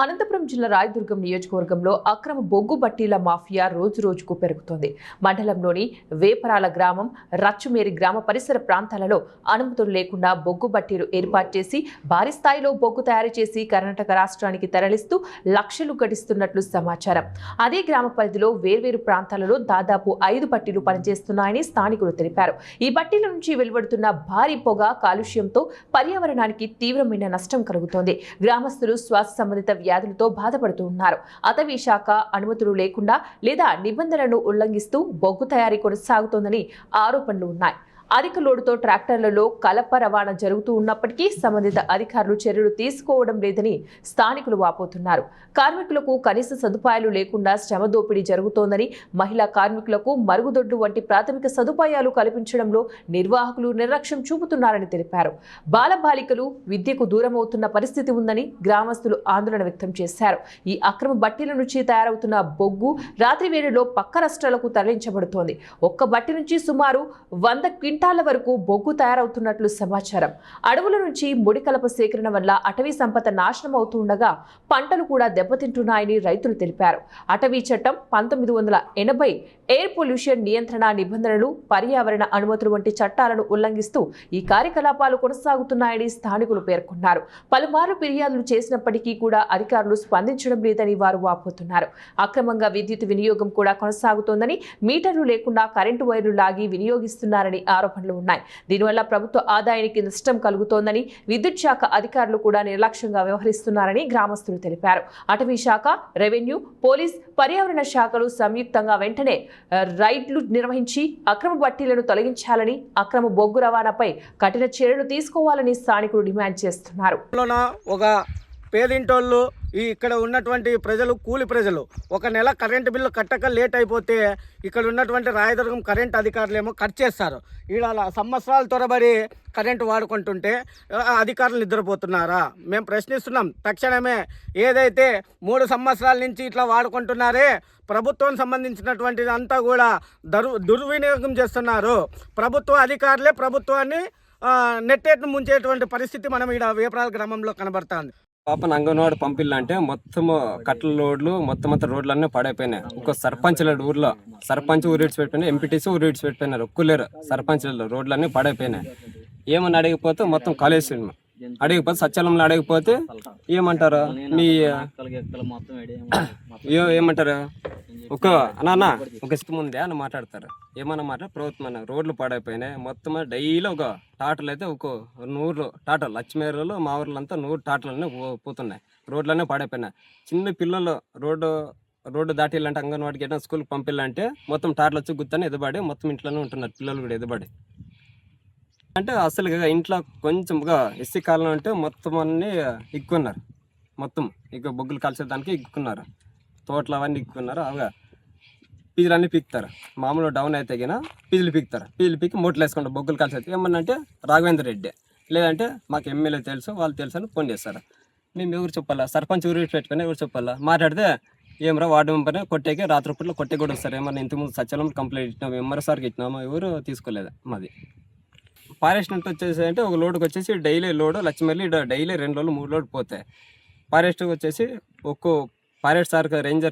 అనంతపురం జిల్లా రాయదుర్గం నియోజకవర్గంలో అక్రమ బొగ్గు బట్టీల మాఫియా రోజురోజుకు పెరుగుతోంది. మండలంలోని వేపరాల గ్రామం, రచ్చుమేరి గ్రామ పరిసర ప్రాంతాలలో అనుమతులు లేకుండా బొగ్గు బట్టీలు ఏర్పాటు చేసి భారీ స్థాయిలో బొగ్గు తయారు చేసి కర్ణాటక రాష్ట్రానికి తరలిస్తూ లక్షలు గడిస్తున్నట్లు సమాచారం. అదే గ్రామ పరిధిలో వేర్వేరు ప్రాంతాలలో దాదాపు 5 బట్టీలు పనిచేస్తున్నాయని స్థానికులు తెలిపారు. ఈ బట్టీల నుంచి వెలువడుతున్న భారీ పొగ కాలుష్యంతో పర్యావరణానికి తీవ్రమైన నష్టం కలుగుతోంది. గ్రామస్తులు శ్వాస సంబంధిత వ్యాధులతో బాధపడుతూ ఉన్నారు. అటవీ శాఖ అనుమతులు లేకుండా లేదా నిబంధనలను ఉల్లంఘిస్తూ బొగ్గు తయారీ కొనసాగుతోందని ఆరోపణలు ఉన్నాయి. అధిక లోడుతో ట్రాక్టర్లలో కలప రవాణా జరుగుతూ ఉన్నప్పటికీ సంబంధిత అధికారులు చర్యలు తీసుకోవడం లేదని స్థానికులు వాపోతున్నారు. కార్మికులకు కనీస సదుపాయాలు లేకుండా శ్రమ దోపిడీ జరుగుతోందని, మహిళా కార్మికులకు మరుగుదొడ్లు వంటి ప్రాథమిక సదుపాయాలు కల్పించడంలో నిర్వాహకులు నిర్లక్ష్యం చూపుతున్నారని తెలిపారు. బాలబాలికలు విద్యకు దూరమవుతున్న పరిస్థితి ఉందని గ్రామస్తులు ఆందోళన వ్యక్తం చేశారు. ఈ అక్రమ బట్టీల నుంచి తయారవుతున్న బొగ్గు రాత్రి వేళలో పక్క రాష్ట్రాలకు తరలించబడుతోంది. ఒక్క బట్టి నుంచి సుమారు 100 క్వింటాల వరకు బొగ్గు తయారవుతున్నట్లు సమాచారం. అడవుల నుంచి ముడికలప సేకరణ వల్ల అటవీ సంపద నాశనం అవుతుండగా పంటలు కూడా దెబ్బతింటున్నాయని రైతులు తెలిపారు. అటవీ చట్టం 1980 ఎయిర్ పొల్యూషన్ నియంత్రణ నిబంధనలు, పర్యావరణ అనుమతులు వంటి చట్టాలను ఉల్లంఘిస్తూ ఈ కార్యకలాపాలు కొనసాగుతున్నాయని స్థానికులు పేర్కొన్నారు. పలుమార్లు ఫిర్యాదులు చేసినప్పటికీ కూడా అధికారులు స్పందించడం లేదని వారు వాపోతున్నారు. అక్రమంగా విద్యుత్ వినియోగం కూడా కొనసాగుతోందని, మీటర్లు లేకుండా కరెంటు వైర్లు లాగి వినియోగిస్తున్నారని ఆరోపణలు ఉన్నాయి. దీనివల్ల ప్రభుత్వ ఆదాయానికి నష్టం కలుగుతోందని, విద్యుత్ శాఖ అధికారులు కూడా నిర్లక్ష్యంగా వ్యవహరిస్తున్నారని గ్రామస్తులు తెలిపారు. అటవీ శాఖ, రెవెన్యూ, పోలీస్, పర్యావరణ శాఖలు సంయుక్తంగా వెంటనే రైడ్లు నిర్వహించి అక్రమ బట్టీలను తొలగించాలని, అక్రమ బొగ్గు రవాణాపై కఠిన చర్యలు తీసుకోవాలని స్థానికులు డిమాండ్ చేస్తున్నారు. పేదింటోళ్ళు ఇక్కడ ఉన్నటువంటి ప్రజలు, కూలి ప్రజలు ఒక నెల కరెంటు బిల్లు కట్టక లేట్ అయిపోతే ఇక్కడ ఉన్నటువంటి రాయదుర్గం కరెంట్ అధికారులు ఏమో కట్ చేస్తారు. ఇలా సంవత్సరాలు తొరబడి కరెంటు వాడుకుంటుంటే అధికారులు నిద్రపోతున్నారా? మేము ప్రశ్నిస్తున్నాం. తక్షణమే ఏదైతే 3 సంవత్సరాల నుంచి ఇట్లా వాడుకుంటున్నారే, ప్రభుత్వం సంబంధించినటువంటిది అంతా కూడా దుర్వినియోగం చేస్తున్నారు. ప్రభుత్వ అధికారులే ప్రభుత్వాన్ని నెట్టేట్ను ముంచేటువంటి పరిస్థితి మనం ఇక్కడ వేపరాల గ్రామంలో కనబడుతుంది. పాపన అంగన్వాడి పంపిల్లంటే మొత్తం కట్టల రోడ్లు మొత్తం రోడ్లన్నీ పడైపోయినాయి. ఒక సర్పంచ్ ఊర్లో సర్పంచ్ ఊరిడ్చి పెట్టిపోయినాయి, ఎంపీటీసీ ఊరిడ్చి పెట్టిపోయినారు. ఒక్కులేరు సర్పంచ్లలో రోడ్లన్నీ పడైపోయినాయి. ఏమని అడిగిపోతే మొత్తం కాలేజ్ అడిగిపోతే సత్యాలంలో అడిగిపోతే ఏమంటారు, మీ ఏమంటారు, ఒక నాన్న ఒక ఇష్టం ఉంది అని మాట్లాడతారు. ఏమన్నా ప్రభుత్వం రోడ్లు పాడైపోయినాయి. మొత్తం డైలీ ఒక టాటలు అయితే ఒక 100 టాటలు, లక్ష్మీలో మా ఊర్లంతా 100 టాటలన్నీ పోతున్నాయి. రోడ్లన్నీ పాడైపోయినాయి. చిన్న పిల్లలు రోడ్డు దాటిల్లంటే అంగన్వాడికి ఏదైనా స్కూల్కి పంపిల్లంటే మొత్తం టాటలు వచ్చి గుర్తని ఎదబడి మొత్తం ఇంట్లోనే ఉంటున్నారు. పిల్లలు కూడా ఎదబడి అంటే అసలు ఇంట్లో కొంచెంగా ఎస్సీ కాలం అంటే మొత్తం అన్నీ ఇక్కున్నారు. మొత్తం ఇక బొగ్గులు కాల్చేదానికి ఇక్కున్నారు. తోటలు అవన్నీ ఇక్కున్నారు. అవగా పీజులు పీకుతారు. మామూలు డౌన్ అయితే గిన పీజులు పీకుతారు. పీజులు పీకి మూటలు వేసుకుంటారు. బొగ్గులు కాల్చేది ఏమన్నంటే రాఘవేంద్ర రెడ్డి, లేదంటే మాకు ఎమ్మెల్యే తెలుసు, వాళ్ళు తెలుసు అని ఫోన్ చేస్తారు. మేము ఎవరు చెప్పాలా? సర్పంచ్ ఊరి పెట్టుకుని ఎవరు చెప్పాలా? మాట్లాడితే ఏమరా వార్డు మెంబర్ని కొట్టేకి రాత్రిపూట్లో కొట్టే కూడా వస్తారు. ఏమన్నా ఇంతకుముందు సత్యాలం కంప్లైంట్ ఇచ్చినాము, ఎంఆర్ఎస్ఆర్కి ఇచ్చినాము, ఎవరు తీసుకోలేదు. మాది ఫారెస్ట్ నుంచి వచ్చేసి అంటే ఒక లోడ్కి వచ్చేసి డైలీ లోడ్ లక్ష్మీ డైలీ 2 లోడ్లు 3 లోడ్ పోతాయి. ఫారెస్ట్కి వచ్చేసి ఒక్కో ఫారెస్ట్ సార్ రేంజర్